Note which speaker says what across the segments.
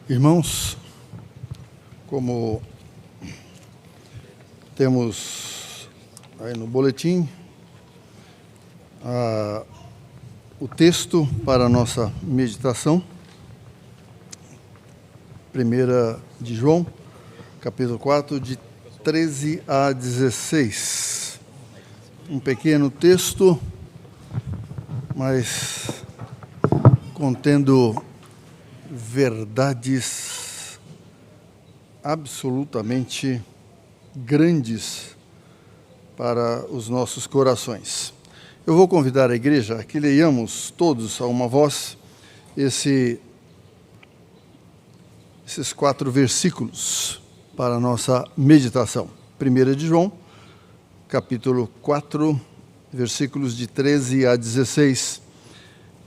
Speaker 1: Irmãos, como temos aí no boletim o texto para a nossa meditação, 1 de João, capítulo 4, de 13 a 16. Um pequeno texto, mas contendo verdades absolutamente grandes para os nossos corações. Eu vou convidar a igreja a que leiamos todos a uma voz esses 4 versículos para a nossa meditação. 1 de João, capítulo 4, versículos de 13 a 16.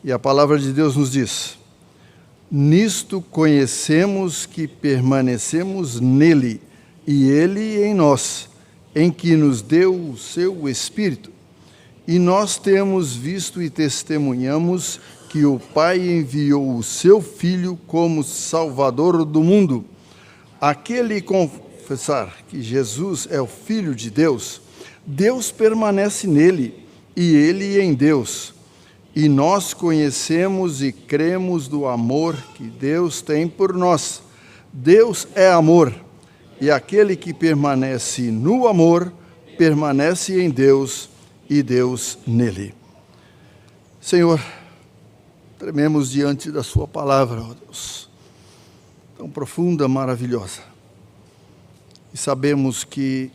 Speaker 1: E a palavra de Deus nos diz: nisto conhecemos que permanecemos nele, e ele em nós, em que nos deu o seu Espírito. E nós temos visto e testemunhamos que o Pai enviou o seu Filho como Salvador do mundo. Aquele confessar que Jesus é o Filho de Deus, Deus permanece nele, e ele em Deus. E nós conhecemos e cremos do amor que Deus tem por nós. Deus é amor, e aquele que permanece no amor, permanece em Deus e Deus nele. Senhor, trememos diante da sua palavra, ó Deus, tão profunda, maravilhosa. E sabemos que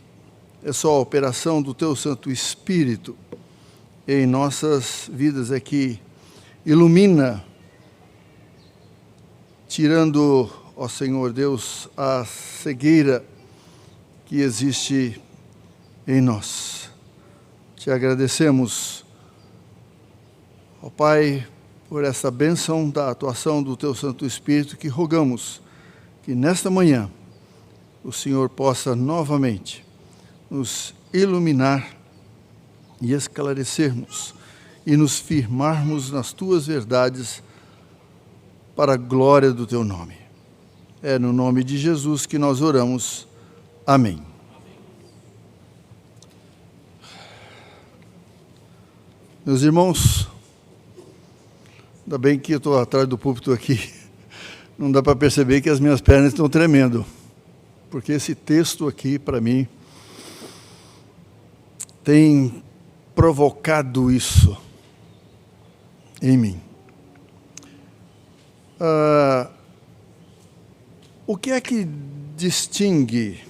Speaker 1: é só a operação do teu Santo Espírito em nossas vidas é que ilumina, tirando, ó Senhor Deus, a cegueira que existe em nós. Te agradecemos, ó Pai, por essa bênção da atuação do teu Santo Espírito, que rogamos que nesta manhã o Senhor possa novamente nos iluminar e esclarecermos e nos firmarmos nas tuas verdades para a glória do teu nome. É no nome de Jesus que nós oramos. Amém. Meus irmãos, ainda bem que eu estou atrás do púlpito aqui, não dá para perceber que as minhas pernas estão tremendo, porque esse texto aqui, para mim, tem provocado isso em mim. O que é que distingue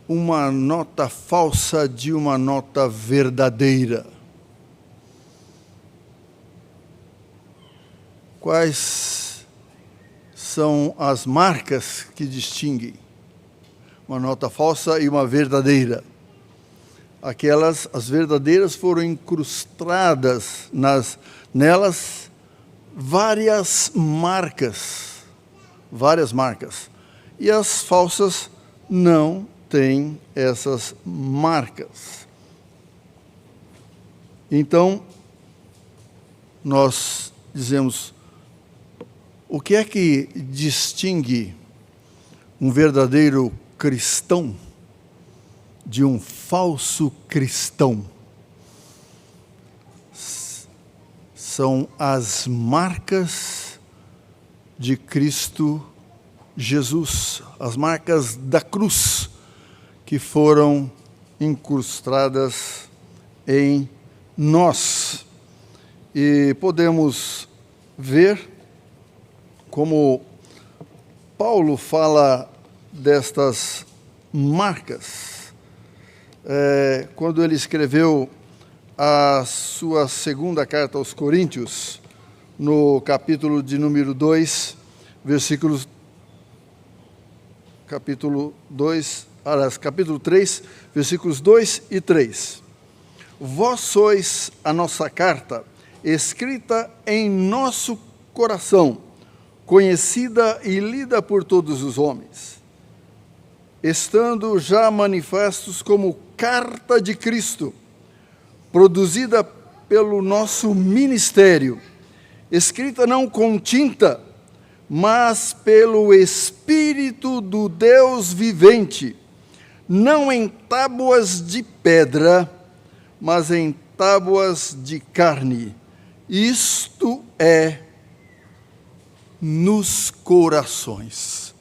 Speaker 1: uma nota falsa de uma nota verdadeira? Quais são as marcas que distinguem uma nota falsa e uma verdadeira? As verdadeiras foram incrustadas nelas várias marcas, e as falsas não têm essas marcas. Então, nós dizemos, o que é que distingue um verdadeiro cristão de um falso cristão? São as marcas de Cristo Jesus, as marcas da cruz que foram incrustadas em nós. E podemos ver como Paulo fala destas marcas quando ele escreveu a sua segunda carta aos Coríntios, no capítulo de número 2, capítulo 3, versículos 2 e 3. Vós sois a nossa carta, escrita em nosso coração, conhecida e lida por todos os homens, estando já manifestos como carta de Cristo, produzida pelo nosso ministério, escrita não com tinta, mas pelo Espírito do Deus vivente, não em tábuas de pedra, mas em tábuas de carne. Isto é, nos corações.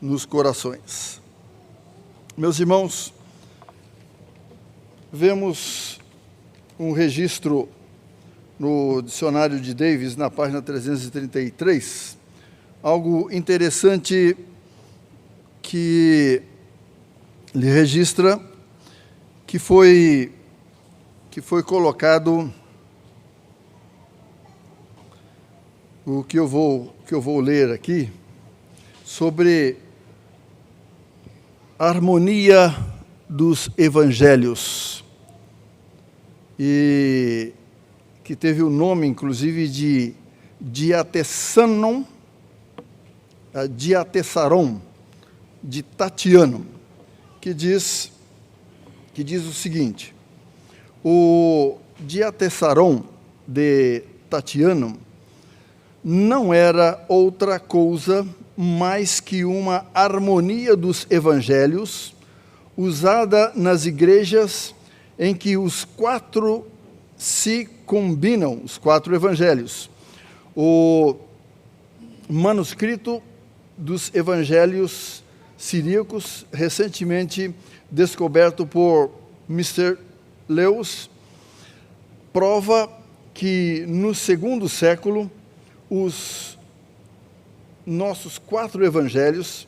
Speaker 1: Nos corações. Meus irmãos, vemos um registro no dicionário de Davis, na página 333, algo interessante que lhe registra que foi colocado o que eu vou ler aqui sobre a harmonia dos evangelhos, e que teve o nome, inclusive, de Diatessaron, de Tatiano, que diz o seguinte: o Diatessaron de Tatiano não era outra coisa mais que uma harmonia dos evangelhos usada nas igrejas em que os quatro se combinam, os quatro evangelhos. O manuscrito dos evangelhos siríacos, recentemente descoberto por Mr. Lewis, prova que no segundo século os nossos quatro evangelhos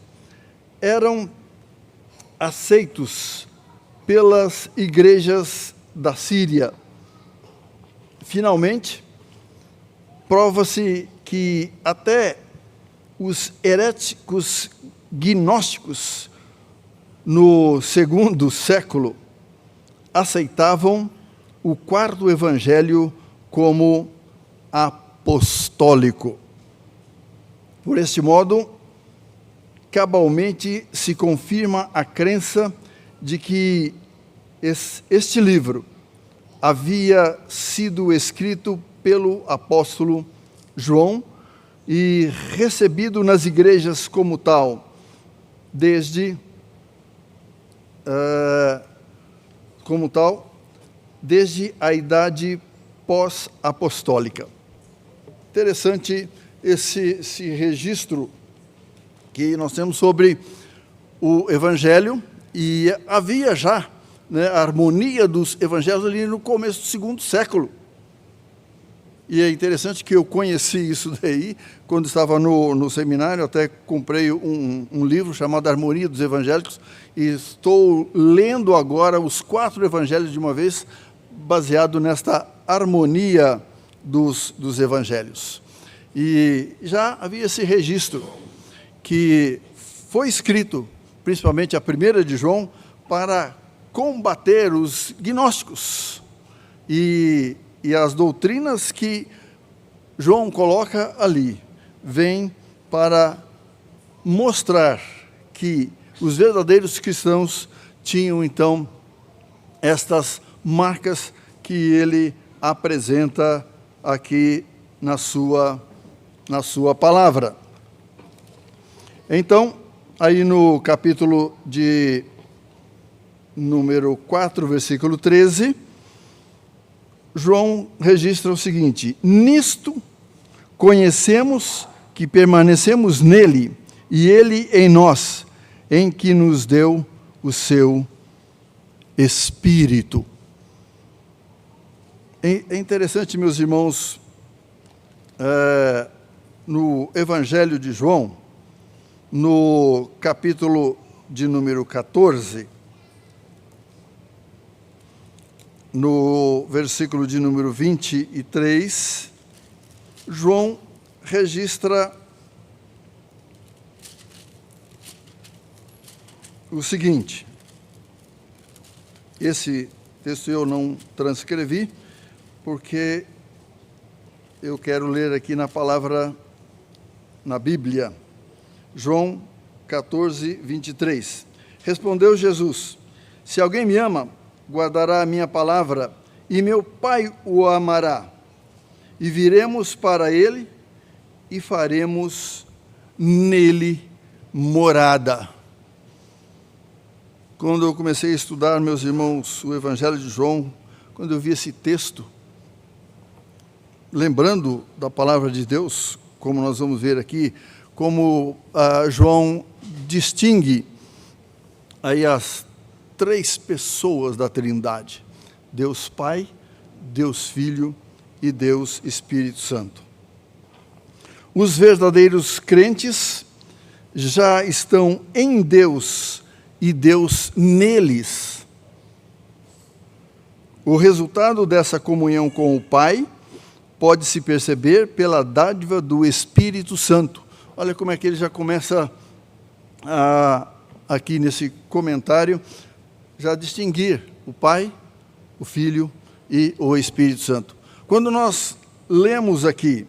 Speaker 1: eram aceitos pelas igrejas da Síria. Finalmente, prova-se que até os heréticos gnósticos no segundo século aceitavam o quarto evangelho como apostólico. Por este modo, cabalmente se confirma a crença de que este livro havia sido escrito pelo apóstolo João e recebido nas igrejas como tal, desde a idade pós-apostólica. Interessante esse registro que nós temos sobre o Evangelho, e havia já, né, a harmonia dos evangelhos ali no começo do segundo século. E é interessante que eu conheci isso daí quando estava no seminário, até comprei um livro chamado Harmonia dos Evangélicos, e estou lendo agora os quatro evangelhos de uma vez, baseado nesta harmonia dos evangelhos. E já havia esse registro que foi escrito, principalmente a primeira de João, para combater os gnósticos e as doutrinas que João coloca ali, vêm para mostrar que os verdadeiros cristãos tinham, então, estas marcas que ele apresenta aqui na sua palavra. Então, aí no capítulo de número 4, versículo 13, João registra o seguinte: nisto conhecemos que permanecemos nele, e ele em nós, em que nos deu o seu Espírito. É interessante, meus irmãos, no Evangelho de João, no capítulo de número 14, no versículo de número 23, João registra o seguinte. Esse texto eu não transcrevi, porque eu quero ler aqui na palavra, na Bíblia. João 14, 23. Respondeu Jesus: se alguém me ama, guardará a minha palavra, e meu Pai o amará, e viremos para ele e faremos nele morada. Quando eu comecei a estudar, meus irmãos, o Evangelho de João, quando eu vi esse texto, lembrando da palavra de Deus, como nós vamos ver aqui, como João distingue aí as três pessoas da Trindade: Deus Pai, Deus Filho e Deus Espírito Santo. Os verdadeiros crentes já estão em Deus e Deus neles. O resultado dessa comunhão com o Pai pode-se perceber pela dádiva do Espírito Santo. Olha como é que ele já começa aqui nesse comentário, já distinguir o Pai, o Filho e o Espírito Santo. Quando nós lemos aqui,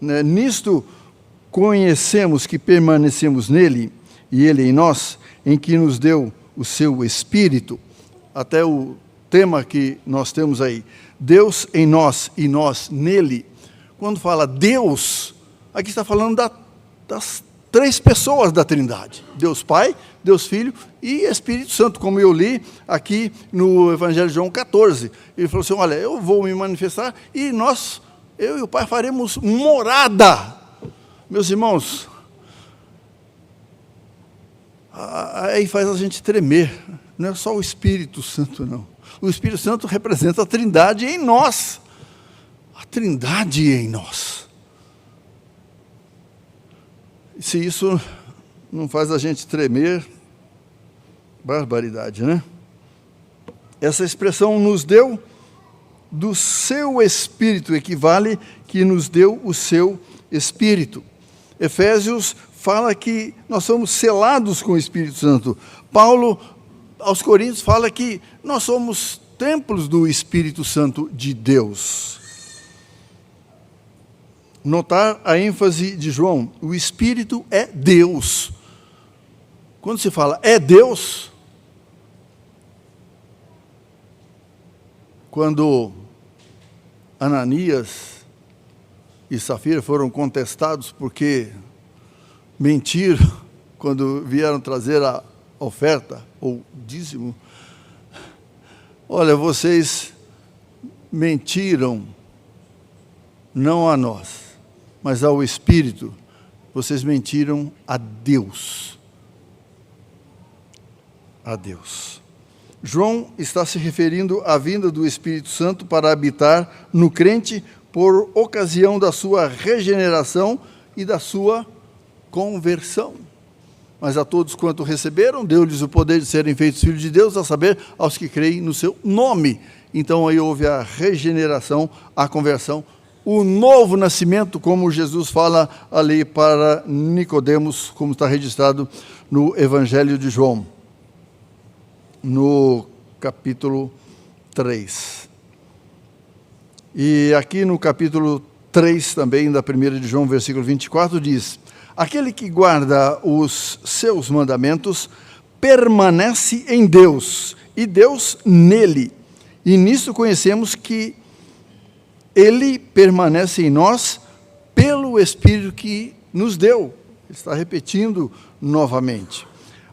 Speaker 1: né, nisto conhecemos que permanecemos nele e ele em nós, em que nos deu o seu Espírito, até o tema que nós temos aí, Deus em nós e nós nele. Quando fala Deus, aqui está falando das três pessoas da Trindade: Deus Pai, Deus Filho e Espírito Santo, como eu li aqui no Evangelho de João 14. Ele falou assim: olha, eu vou me manifestar e eu e o Pai faremos morada. Meus irmãos, aí faz a gente tremer. Não é só o Espírito Santo, não. O Espírito Santo representa a Trindade em nós. A Trindade em nós. E se isso não faz a gente tremer, barbaridade, né? Essa expressão nos deu do seu Espírito, equivale que nos deu o seu Espírito. Efésios fala que nós somos selados com o Espírito Santo. Paulo, aos Coríntios, fala que nós somos templos do Espírito Santo de Deus. Notar a ênfase de João: o Espírito é Deus. Quando se fala é Deus, quando Ananias e Safira foram contestados porque mentiram quando vieram trazer a oferta ou dízimo. Olha, vocês mentiram não a nós, mas ao Espírito. Vocês mentiram a Deus. A Deus. João está se referindo à vinda do Espírito Santo para habitar no crente por ocasião da sua regeneração e da sua conversão. Mas a todos quanto receberam, deu-lhes o poder de serem feitos filhos de Deus, a saber, aos que creem no seu nome. Então aí houve a regeneração, a conversão, o novo nascimento, como Jesus fala ali para Nicodemos, como está registrado no Evangelho de João, no capítulo 3. E aqui no capítulo 3 também, da 1 de João, versículo 24, diz: aquele que guarda os seus mandamentos permanece em Deus, e Deus nele. E nisso conhecemos que ele permanece em nós pelo Espírito que nos deu. Ele está repetindo novamente.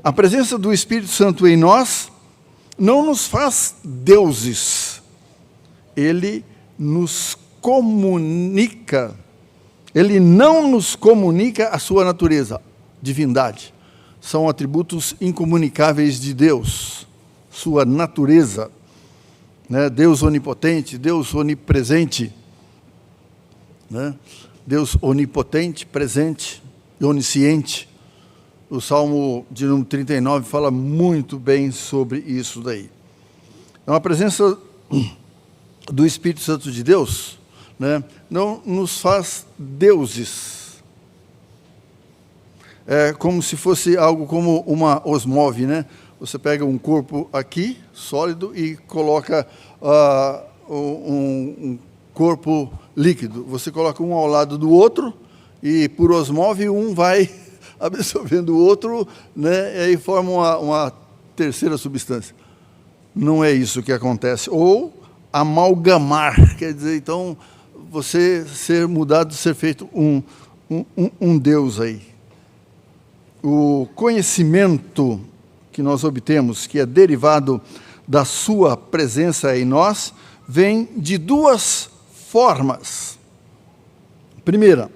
Speaker 1: A presença do Espírito Santo em nós não nos faz deuses. Ele nos comunica. Ele não nos comunica a sua natureza, divindade. São atributos incomunicáveis de Deus, sua natureza, né? Deus onipotente, Deus onipresente, né? Deus onipotente, presente e onisciente. O Salmo de número 39 fala muito bem sobre isso daí. Então, a presença do Espírito Santo de Deus, né, não nos faz deuses. É como se fosse algo como uma osmose, né? Você pega um corpo aqui, sólido, e coloca um corpo líquido. Você coloca um ao lado do outro, e por osmose um vai absorvendo o outro, né, e aí forma uma terceira substância. Não é isso que acontece. Ou amalgamar, quer dizer, então, você ser mudado, ser feito um Deus aí. O conhecimento que nós obtemos, que é derivado da sua presença em nós, vem de duas formas. Primeira,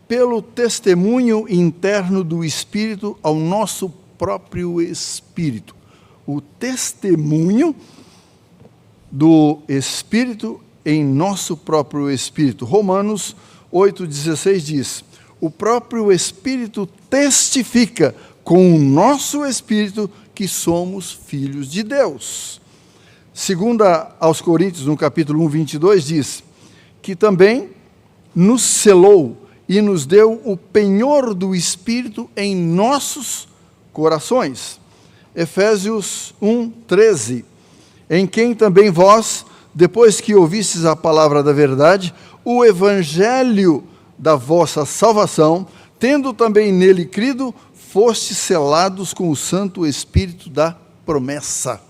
Speaker 1: pelo testemunho interno do Espírito ao nosso próprio espírito. O testemunho do Espírito em nosso próprio espírito. Romanos 8,16 diz: o próprio Espírito testifica com o nosso espírito que somos filhos de Deus. Segunda aos Coríntios, no capítulo 1, 22, diz que também nos selou e nos deu o penhor do Espírito em nossos corações. Efésios 1, 13, em quem também vós, depois que ouvistes a palavra da verdade, o evangelho da vossa salvação, tendo também nele crido, fostes selados com o Santo Espírito da promessa.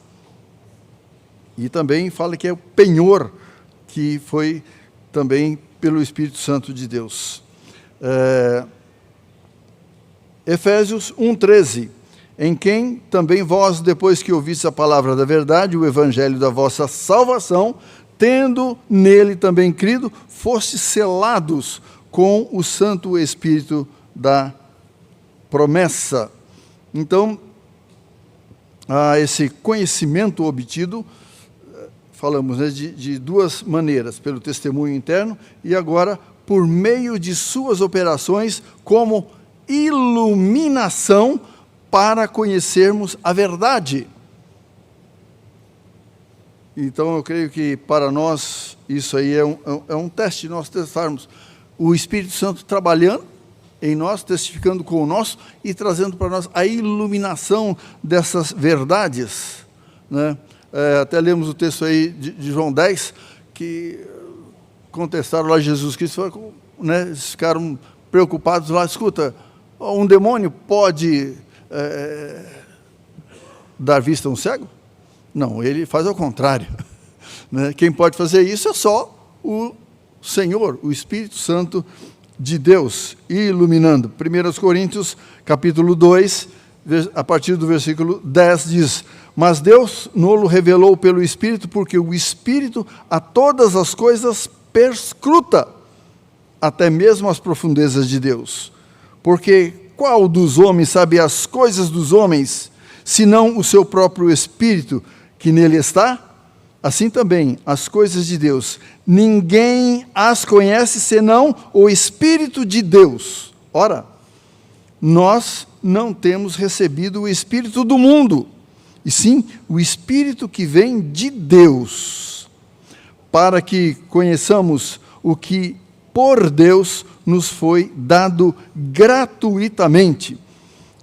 Speaker 1: E também fala que é o penhor que foi também pelo Espírito Santo de Deus. Efésios 1,13, em quem também vós, depois que ouvistes a palavra da verdade, o evangelho da vossa salvação, tendo nele também crido, fostes selados com o Santo Espírito da promessa. Então, esse conhecimento obtido, falamos, né, de duas maneiras, pelo testemunho interno e agora por meio de suas operações como iluminação para conhecermos a verdade. Então, eu creio que para nós isso aí é um teste, nós testarmos o Espírito Santo trabalhando em nós, testificando com o nosso e trazendo para nós a iluminação dessas verdades, né? Até lemos o texto aí de João 10, que contestaram lá Jesus Cristo, né? Eles ficaram preocupados lá, escuta, um demônio pode dar vista a um cego? Não, ele faz ao contrário, né? Quem pode fazer isso é só o Senhor, o Espírito Santo de Deus, iluminando. 1 Coríntios, capítulo 2, a partir do versículo 10, diz: mas Deus nos revelou pelo Espírito, porque o Espírito a todas as coisas perscruta, até mesmo as profundezas de Deus. Porque qual dos homens sabe as coisas dos homens, senão o seu próprio Espírito que nele está? Assim também as coisas de Deus, ninguém as conhece senão o Espírito de Deus. Ora, nós não temos recebido o Espírito do mundo, e sim o Espírito que vem de Deus, para que conheçamos o que por Deus nos foi dado gratuitamente.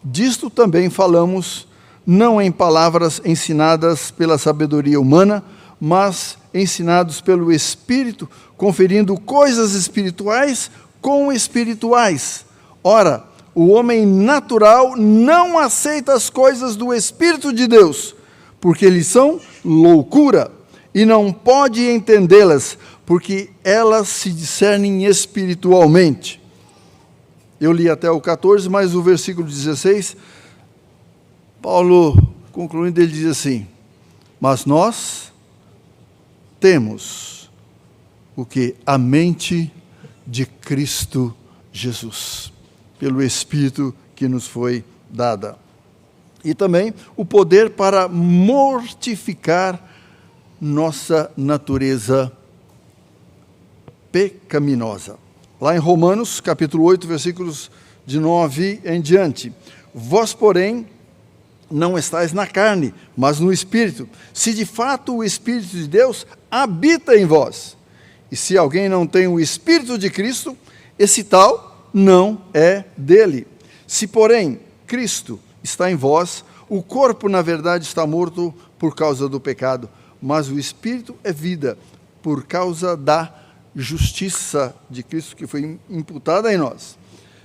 Speaker 1: Disto também falamos, não em palavras ensinadas pela sabedoria humana, mas ensinados pelo Espírito, conferindo coisas espirituais com espirituais. Ora, o homem natural não aceita as coisas do Espírito de Deus, porque lhes são loucura, e não pode entendê-las, porque elas se discernem espiritualmente. Eu li até o 14, mas o versículo 16, Paulo, concluindo, ele diz assim: mas nós temos o que? A mente de Cristo Jesus, pelo Espírito que nos foi dada. E também o poder para mortificar nossa natureza pecaminosa. Lá em Romanos, capítulo 8, versículos de 9 em diante. Vós, porém, não estais na carne, mas no Espírito, se de fato o Espírito de Deus habita em vós. E se alguém não tem o Espírito de Cristo, esse tal não é dele. Se, porém, Cristo está em vós, o corpo, na verdade, está morto por causa do pecado, mas o Espírito é vida por causa da justiça de Cristo que foi imputada em nós.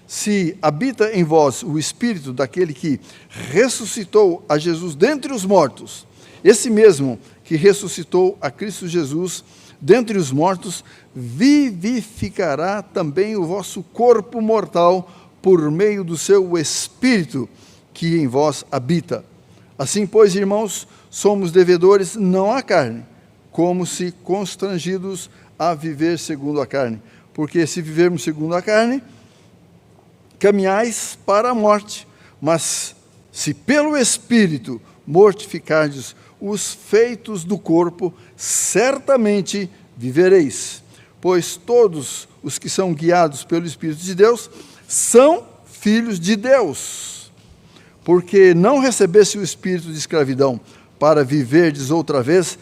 Speaker 1: Se habita em vós o Espírito daquele que ressuscitou a Jesus dentre os mortos, esse mesmo que ressuscitou a Cristo Jesus dentre os mortos, vivificará também o vosso corpo mortal por meio do seu Espírito que em vós habita. Assim, pois, irmãos, somos devedores não à carne, como se constrangidos a viver segundo a carne. Porque se vivermos segundo a carne, caminhais para a morte, mas se pelo Espírito mortificardes os feitos do corpo, certamente vivereis. Pois todos os que são guiados pelo Espírito de Deus são filhos de Deus. Porque não recebeste o espírito de escravidão para viverdes outra vez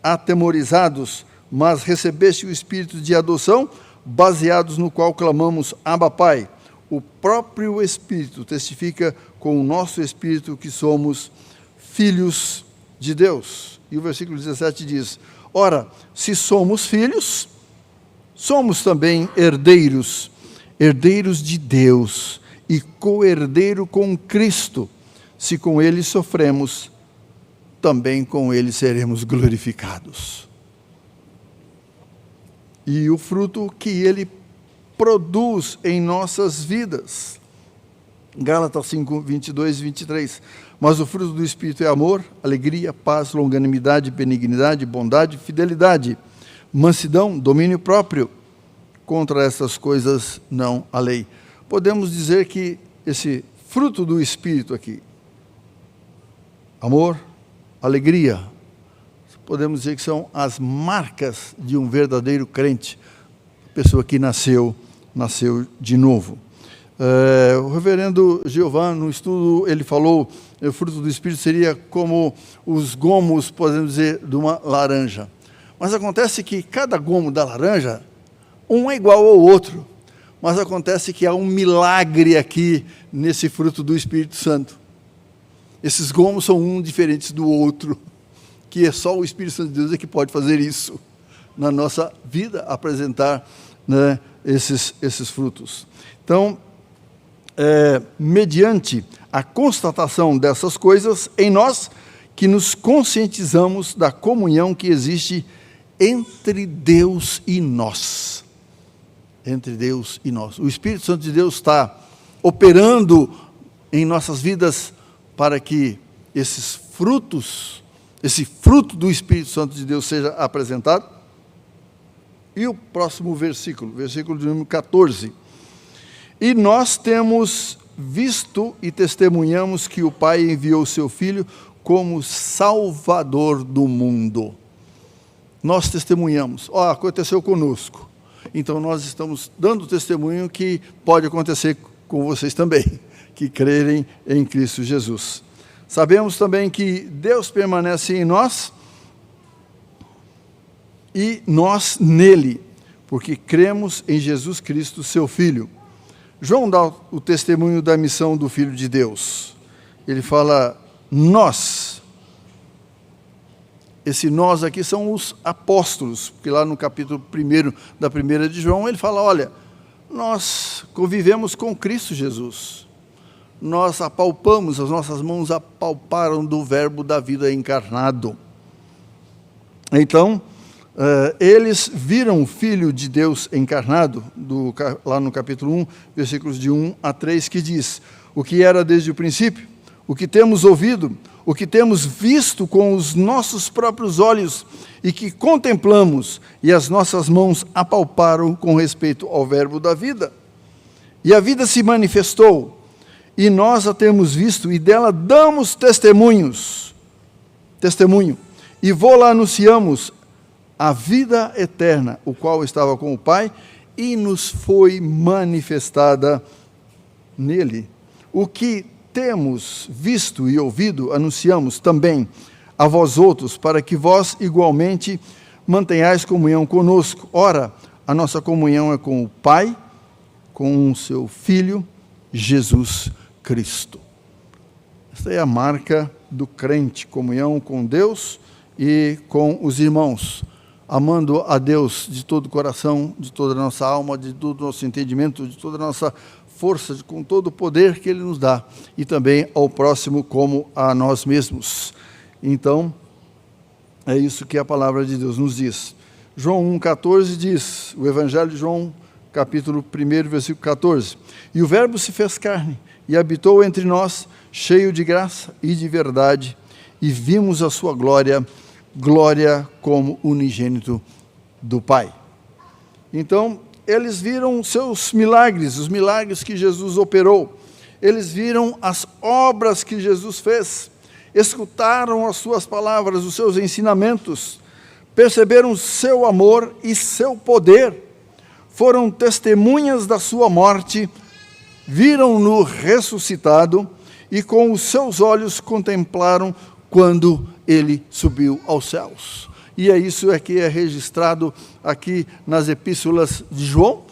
Speaker 1: atemorizados, mas recebeste o espírito de adoção, baseados no qual clamamos, Abba, Pai. O próprio Espírito testifica com o nosso espírito que somos filhos de Deus. E o versículo 17 diz, ora, se somos filhos, somos também herdeiros, herdeiros de Deus e co-herdeiro com Cristo. Se com ele sofremos, também com ele seremos glorificados. E o fruto que ele produz em nossas vidas. Gálatas 5, 22 e 23. Mas o fruto do Espírito é amor, alegria, paz, longanimidade, benignidade, bondade, fidelidade, mansidão, domínio próprio. Contra essas coisas não há lei. Podemos dizer que esse fruto do Espírito aqui, amor, alegria, podemos dizer que são as marcas de um verdadeiro crente, pessoa que nasceu de novo. O reverendo Giovanni, no estudo, ele falou que o fruto do Espírito seria como os gomos, podemos dizer, de uma laranja. Mas acontece que cada gomo da laranja, um é igual ao outro. Mas acontece que há um milagre aqui nesse fruto do Espírito Santo. Esses gomos são um diferentes do outro, que é só o Espírito Santo de Deus que pode fazer isso na nossa vida, apresentar, né, esses frutos. Então, mediante a constatação dessas coisas em nós, que nos conscientizamos da comunhão que existe entre Deus e nós. Entre Deus e nós. O Espírito Santo de Deus está operando em nossas vidas para que esses frutos, esse fruto do Espírito Santo de Deus seja apresentado. E o próximo versículo de número 14. E nós temos visto e testemunhamos que o Pai enviou o seu Filho como Salvador do mundo. Nós testemunhamos, aconteceu conosco. Então nós estamos dando testemunho que pode acontecer com vocês também, que crerem em Cristo Jesus. Sabemos também que Deus permanece em nós e nós nele, porque cremos em Jesus Cristo, seu Filho. João dá o testemunho da missão do Filho de Deus. Ele fala, nós. Esse nós aqui são os apóstolos, porque lá no capítulo 1 da primeira de João, ele fala, olha, nós convivemos com Cristo Jesus. Nós apalpamos, as nossas mãos apalparam do verbo da vida encarnado. Então, eles viram o Filho de Deus encarnado, lá no capítulo 1, versículos de 1 a 3, que diz, o que era desde o princípio, o que temos ouvido, o que temos visto com os nossos próprios olhos e que contemplamos, e as nossas mãos apalparam com respeito ao verbo da vida. E a vida se manifestou, e nós a temos visto, e dela damos testemunho, e vô-la anunciamos, a vida eterna, o qual estava com o Pai, e nos foi manifestada nele. O que temos visto e ouvido, anunciamos também a vós outros, para que vós igualmente mantenhais comunhão conosco. Ora, a nossa comunhão é com o Pai, com o seu Filho, Jesus Cristo. Esta é a marca do crente, comunhão com Deus e com os irmãos, amando a Deus de todo o coração, de toda a nossa alma, de todo o nosso entendimento, de toda a nossa força, com todo o poder que Ele nos dá, e também ao próximo como a nós mesmos. Então, é isso que a palavra de Deus nos diz. João 1,14 diz, o Evangelho de João, capítulo 1, versículo 14, e o Verbo se fez carne e habitou entre nós, cheio de graça e de verdade, e vimos a sua glória, glória como unigênito do Pai. Então, eles viram seus milagres, os milagres que Jesus operou, eles viram as obras que Jesus fez, escutaram as suas palavras, os seus ensinamentos, perceberam seu amor e seu poder, foram testemunhas da sua morte, viram-no ressuscitado e com os seus olhos contemplaram quando ele subiu aos céus. E é isso que é registrado aqui nas epístolas de João.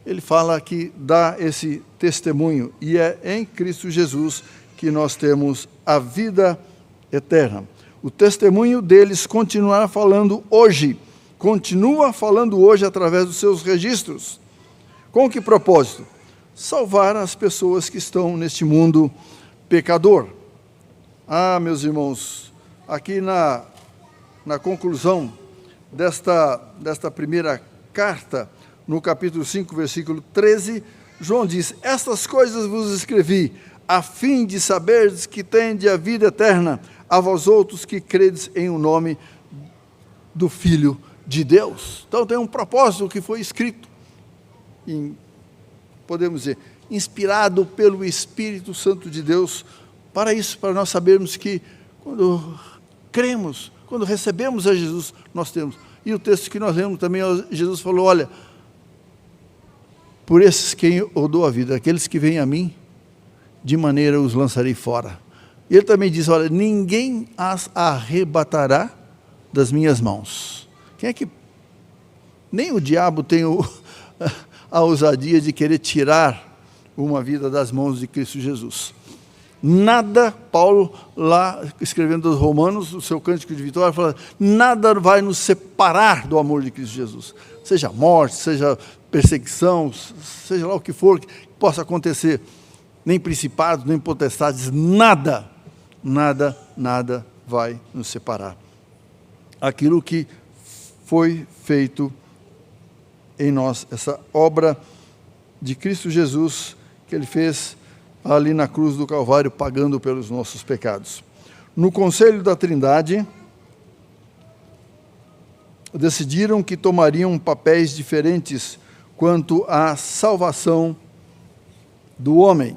Speaker 1: Ele fala que dá esse testemunho, e é em Cristo Jesus que nós temos a vida eterna. O testemunho deles continua falando hoje através dos seus registros. Com que propósito? Salvar as pessoas que estão neste mundo pecador. Meus irmãos, aqui na conclusão desta primeira carta, no capítulo 5, versículo 13, João diz, estas coisas vos escrevi, a fim de saberdes que tendes a vida eterna, a vós outros que credes em o nome do Filho de Deus. Então tem um propósito que foi escrito, podemos dizer, inspirado pelo Espírito Santo de Deus, para isso, para nós sabermos que quando cremos, quando recebemos a Jesus, nós temos. E o texto que nós lemos também, Jesus falou, olha, por esses quem eu dou a vida, aqueles que vêm a mim, de maneira os lançarei fora. E ele também diz, olha, ninguém as arrebatará das minhas mãos. Quem é que... Nem o diabo tem a ousadia de querer tirar uma vida das mãos de Cristo Jesus. Nada, Paulo, lá escrevendo aos Romanos, o seu cântico de vitória, fala, nada vai nos separar do amor de Cristo Jesus. Seja morte, seja perseguição, seja lá o que for que possa acontecer, nem principados, nem potestades, nada vai nos separar. Aquilo que foi feito em nós, essa obra de Cristo Jesus, que ele fez ali na cruz do Calvário, pagando pelos nossos pecados. No Conselho da Trindade, decidiram que tomariam papéis diferentes quanto à salvação do homem.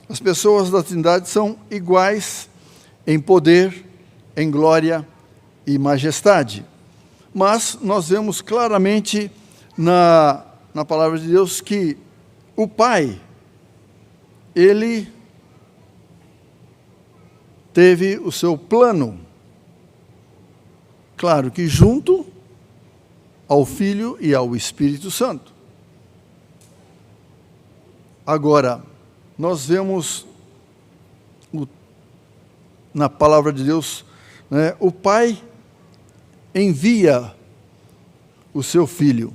Speaker 1: As pessoas da Trindade são iguais em poder, em glória e majestade. Mas nós vemos claramente na palavra de Deus que o Pai, ele teve o seu plano, claro que junto ao Filho e ao Espírito Santo. Agora, nós vemos na palavra de Deus, né, o Pai envia o seu Filho.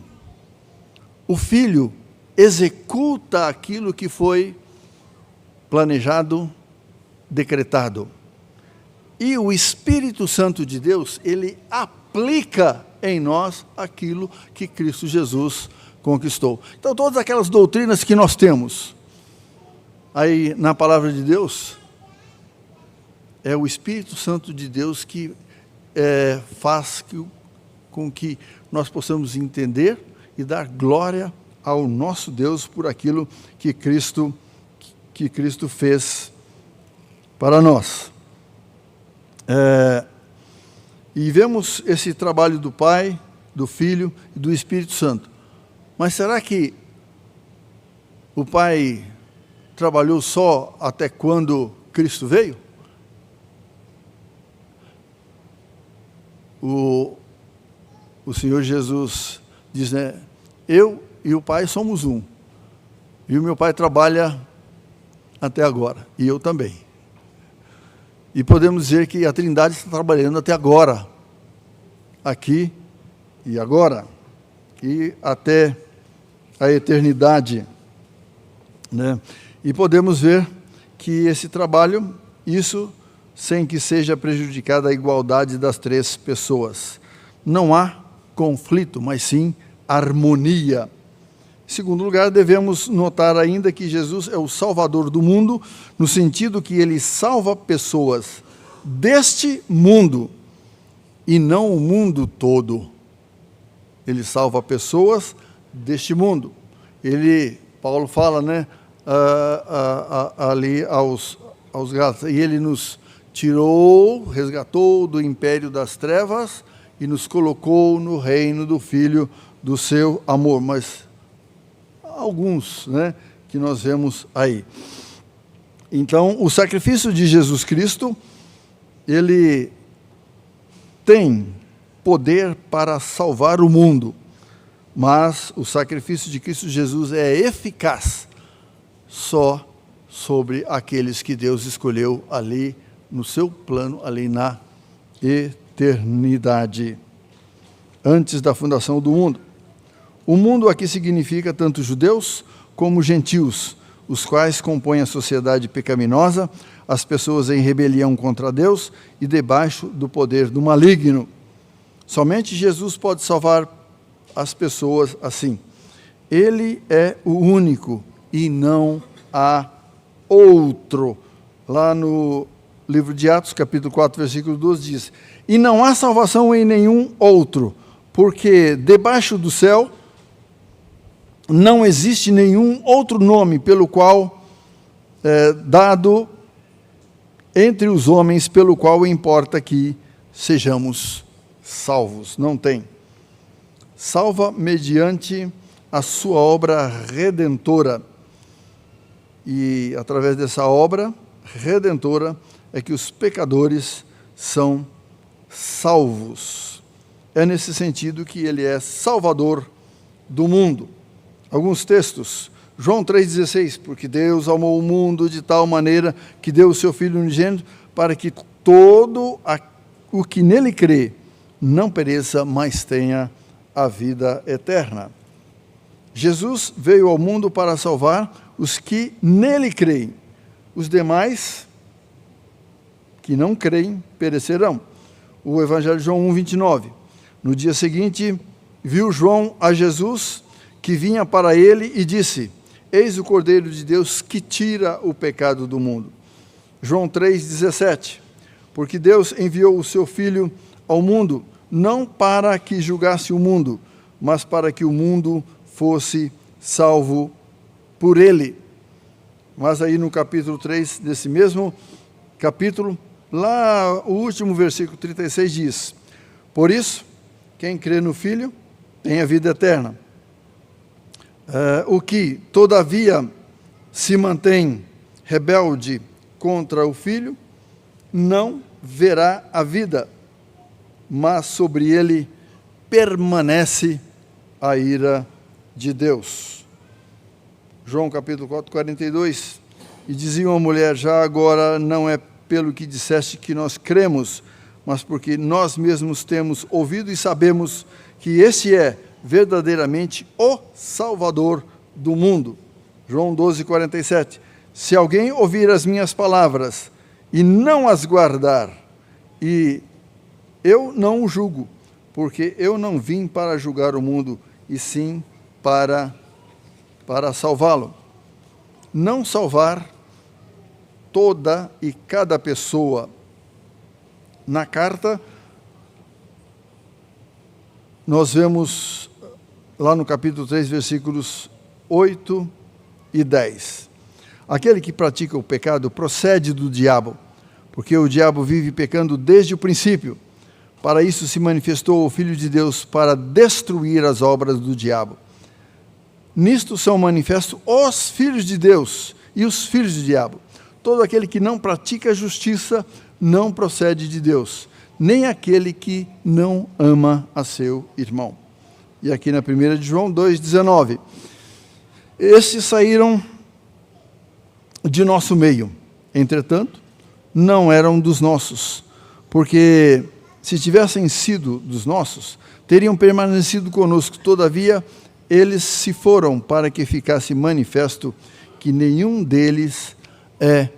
Speaker 1: O Filho executa aquilo que foi planejado, decretado. E o Espírito Santo de Deus, ele aplica em nós aquilo que Cristo Jesus conquistou. Então, todas aquelas doutrinas que nós temos aí na palavra de Deus, é o Espírito Santo de Deus que faz com que nós possamos entender e dar glória ao nosso Deus por aquilo que Cristo fez para nós. E vemos esse trabalho do Pai, do Filho e do Espírito Santo. Mas será que o Pai trabalhou só até quando Cristo veio? O Senhor Jesus diz, né, eu e o Pai somos um. E o meu Pai trabalha até agora, e eu também. E podemos dizer que a Trindade está trabalhando até agora, aqui e agora, e até a eternidade, né? E podemos ver que esse trabalho, isso sem que seja prejudicada a igualdade das três pessoas. Não há conflito, mas sim harmonia. Em segundo lugar, devemos notar ainda que Jesus é o Salvador do mundo, no sentido que ele salva pessoas deste mundo e não o mundo todo. Ele salva pessoas deste mundo. Paulo fala, ali aos Gálatas, e ele nos tirou, resgatou do império das trevas e nos colocou no reino do Filho do seu amor. Mas alguns, que nós vemos aí. Então, o sacrifício de Jesus Cristo, ele tem poder para salvar o mundo, mas o sacrifício de Cristo Jesus é eficaz só sobre aqueles que Deus escolheu ali no seu plano, ali na eternidade, antes da fundação do mundo. O mundo aqui significa tanto judeus como gentios, os quais compõem a sociedade pecaminosa, as pessoas em rebelião contra Deus e debaixo do poder do maligno. Somente Jesus pode salvar as pessoas assim. Ele é o único e não há outro. Lá no livro de Atos, capítulo 4, versículo 12, diz: e não há salvação em nenhum outro, porque debaixo do céu não existe nenhum outro nome pelo qual dado entre os homens, pelo qual importa que sejamos salvos. Não tem. Salva mediante a sua obra redentora. E através dessa obra redentora é que os pecadores são salvos. É nesse sentido que ele é Salvador do mundo. Alguns textos, João 3,16, porque Deus amou o mundo de tal maneira que deu o seu Filho unigênito para que todo o que nele crê não pereça, mas tenha a vida eterna. Jesus veio ao mundo para salvar os que nele creem. Os demais que não creem perecerão. O Evangelho de João 1,29. No dia seguinte, viu João a Jesus que vinha para ele e disse: eis o Cordeiro de Deus que tira o pecado do mundo. João 3,17. Porque Deus enviou o seu Filho ao mundo, não para que julgasse o mundo, mas para que o mundo fosse salvo por ele. Mas aí no capítulo 3 desse mesmo capítulo, lá o último versículo 36 diz: por isso, quem crê no Filho tem a vida eterna. O que, todavia, se mantém rebelde contra o Filho, não verá a vida, mas sobre ele permanece a ira de Deus. João capítulo 4, 42, e dizia uma mulher: já agora não é pelo que disseste que nós cremos, mas porque nós mesmos temos ouvido e sabemos que esse é verdadeiramente o Salvador do mundo. João 12, 47. Se alguém ouvir as minhas palavras e não as guardar, e eu não o julgo, porque eu não vim para julgar o mundo, e sim para salvá-lo. Não salvar toda e cada pessoa. Na carta, nós vemos lá no capítulo 3, versículos 8 e 10. Aquele que pratica o pecado procede do diabo, porque o diabo vive pecando desde o princípio. Para isso se manifestou o Filho de Deus, para destruir as obras do diabo. Nisto são manifestos os filhos de Deus e os filhos do diabo. Todo aquele que não pratica a justiça não procede de Deus, nem aquele que não ama a seu irmão. E aqui na 1 de João 2,19. Estes saíram de nosso meio, entretanto, não eram dos nossos, porque se tivessem sido dos nossos, teriam permanecido conosco. Todavia, eles se foram para que ficasse manifesto que nenhum deles é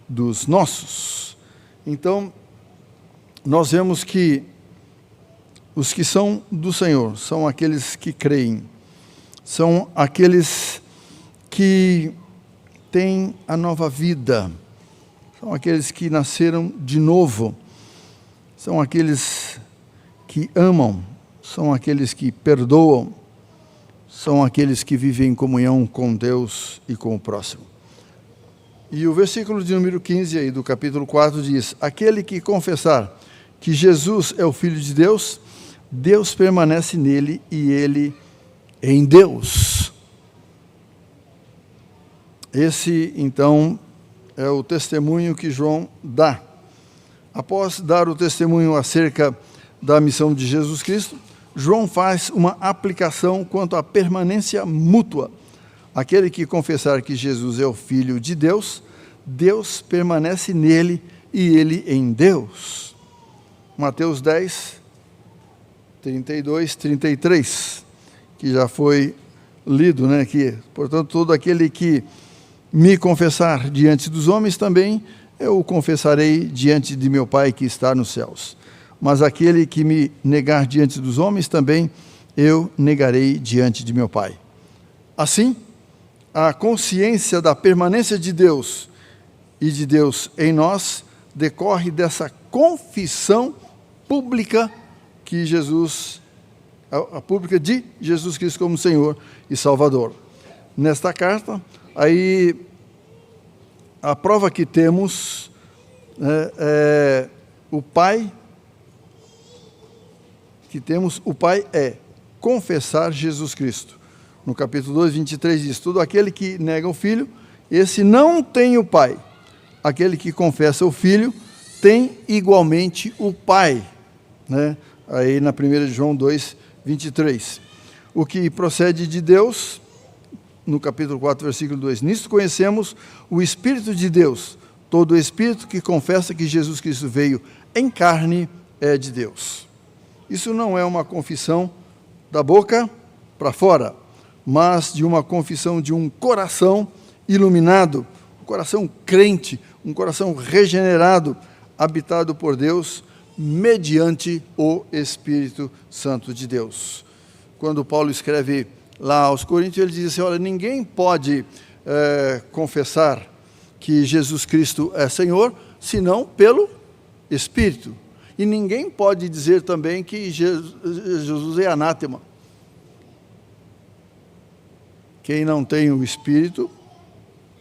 Speaker 1: dos nossos. Então, nós vemos que Os que são do Senhor são aqueles que creem, são aqueles que têm a nova vida, são aqueles que nasceram de novo, são aqueles que amam, são aqueles que perdoam, são aqueles que vivem em comunhão com Deus e com o próximo. E o versículo de número 15 aí do capítulo 4 diz: aquele que confessar que Jesus é o Filho de Deus, Deus permanece nele e ele em Deus. Esse, então, é o testemunho que João dá. Após dar o testemunho acerca da missão de Jesus Cristo, João faz uma aplicação quanto à permanência mútua. Aquele que confessar que Jesus é o Filho de Deus, Deus permanece nele e ele em Deus. Mateus 10, 32, 33, que já foi lido, né, aqui. Portanto, todo aquele que me confessar diante dos homens, também eu o confessarei diante de meu Pai que está nos céus. Mas aquele que me negar diante dos homens, também eu negarei diante de meu Pai. Assim, a consciência da permanência de Deus e de Deus em nós decorre dessa confissão pública que a pública de Jesus Cristo como Senhor e Salvador. Nesta carta, aí a prova que temos o Pai é confessar Jesus Cristo. No capítulo 2, 23 diz: todo aquele que nega o Filho, esse não tem o Pai. Aquele que confessa o Filho tem igualmente o Pai. Né? Aí na 1 João 2, 23. O que procede de Deus, no capítulo 4, versículo 2. Nisto conhecemos o Espírito de Deus. Todo espírito que confessa que Jesus Cristo veio em carne é de Deus. Isso não é uma confissão da boca para fora, mas de uma confissão de um coração iluminado, um coração crente, um coração regenerado, habitado por Deus, mediante o Espírito Santo de Deus. Quando Paulo escreve lá aos Coríntios, ele diz assim: olha, ninguém pode confessar que Jesus Cristo é Senhor, senão pelo Espírito. E ninguém pode dizer também que Jesus é anátema. Quem não tem o Espírito,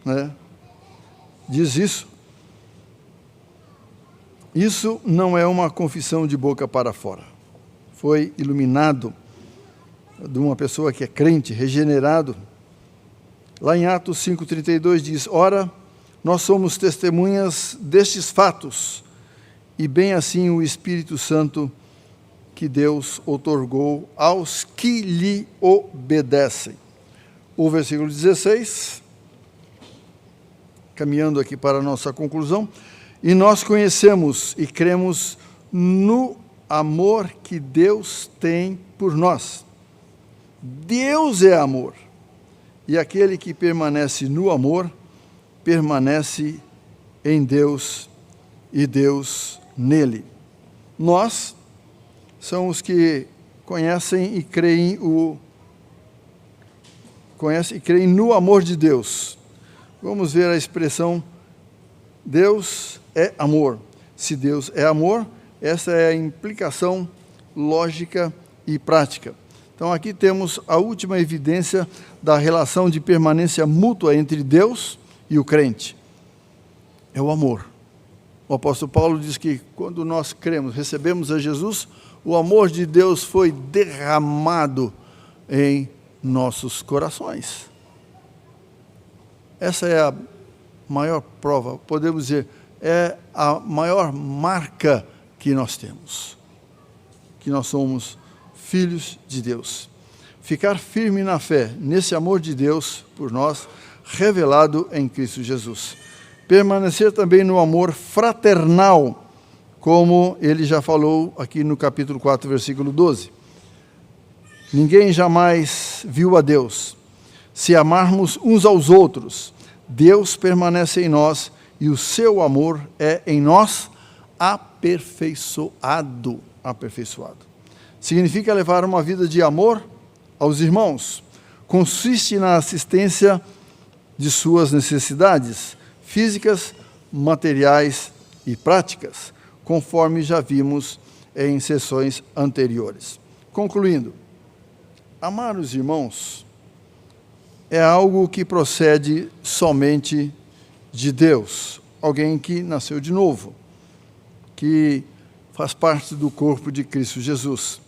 Speaker 1: né, diz isso. Isso não é uma confissão de boca para fora. Foi iluminado de uma pessoa que é crente, regenerado. Lá em Atos 5,32 diz: ora, nós somos testemunhas destes fatos, e bem assim o Espírito Santo que Deus outorgou aos que lhe obedecem. O versículo 16, caminhando aqui para a nossa conclusão: e nós conhecemos e cremos no amor que Deus tem por nós. Deus é amor, e aquele que permanece no amor, permanece em Deus e Deus nele. Nós somos os que conhecem e creem no amor de Deus. Vamos ver a expressão Deus é amor. Se Deus é amor, essa é a implicação lógica e prática. Então aqui temos a última evidência da relação de permanência mútua entre Deus e o crente. É o amor. O apóstolo Paulo diz que quando nós cremos, recebemos a Jesus, o amor de Deus foi derramado em nossos corações. Essa é a maior prova, podemos dizer, é a maior marca que nós temos, que nós somos filhos de Deus. Ficar firme na fé, nesse amor de Deus por nós, revelado em Cristo Jesus. Permanecer também no amor fraternal, como ele já falou aqui no capítulo 4, versículo 12. Ninguém jamais viu a Deus. Se amarmos uns aos outros, Deus permanece em nós e o seu amor é em nós aperfeiçoado. significa levar uma vida de amor aos irmãos. Consiste na assistência de suas necessidades físicas, materiais e práticas, conforme já vimos em sessões anteriores. Concluindo, amar os irmãos é algo que procede somente de Deus, alguém que nasceu de novo, que faz parte do corpo de Cristo Jesus.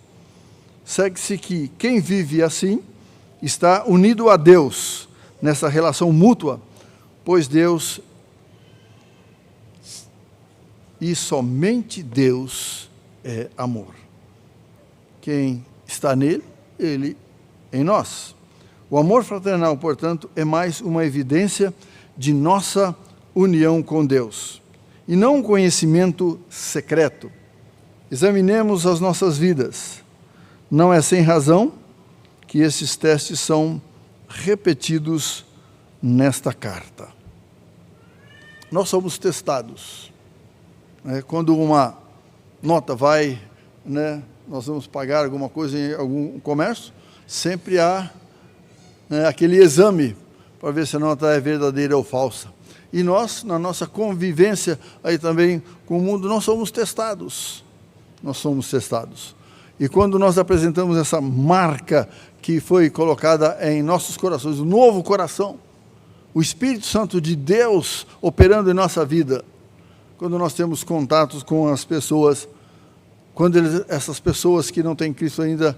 Speaker 1: Segue-se que quem vive assim está unido a Deus nessa relação mútua, pois Deus e somente Deus é amor. Quem está nele, ele em nós. O amor fraternal, portanto, é mais uma evidência de nossa união com Deus, e não um conhecimento secreto. Examinemos as nossas vidas. Não é sem razão que esses testes são repetidos nesta carta. Nós somos testados. Quando uma nota vai, nós vamos pagar alguma coisa em algum comércio, sempre há aquele exame para ver se a nota é verdadeira ou falsa. E nós, na nossa convivência aí também com o mundo, nós somos testados. Nós somos testados. E quando nós apresentamos essa marca que foi colocada em nossos corações, o novo coração, o Espírito Santo de Deus operando em nossa vida, quando nós temos contatos com as pessoas, quando essas pessoas que não têm Cristo ainda,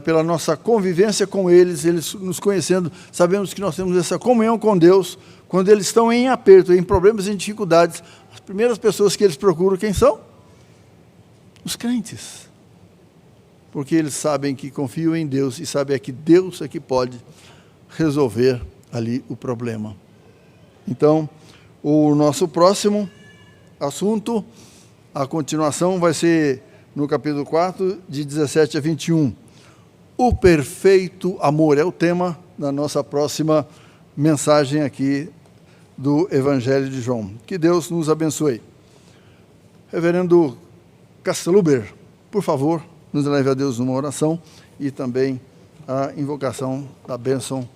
Speaker 1: pela nossa convivência com eles nos conhecendo, sabemos que nós temos essa comunhão com Deus. Quando eles estão em aperto, em problemas, em dificuldades, as primeiras pessoas que eles procuram, quem são? Os crentes. Porque eles sabem que confiam em Deus e sabem que Deus é que pode resolver ali o problema. Então, o nosso próximo assunto, a continuação vai ser no capítulo 4, de 17 a 21. O perfeito amor é o tema da nossa próxima mensagem aqui do Evangelho de João. Que Deus nos abençoe. Reverendo Casteluber, por favor, nos leve a Deus numa oração e também a invocação da bênção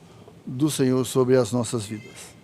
Speaker 1: do Senhor sobre as nossas vidas.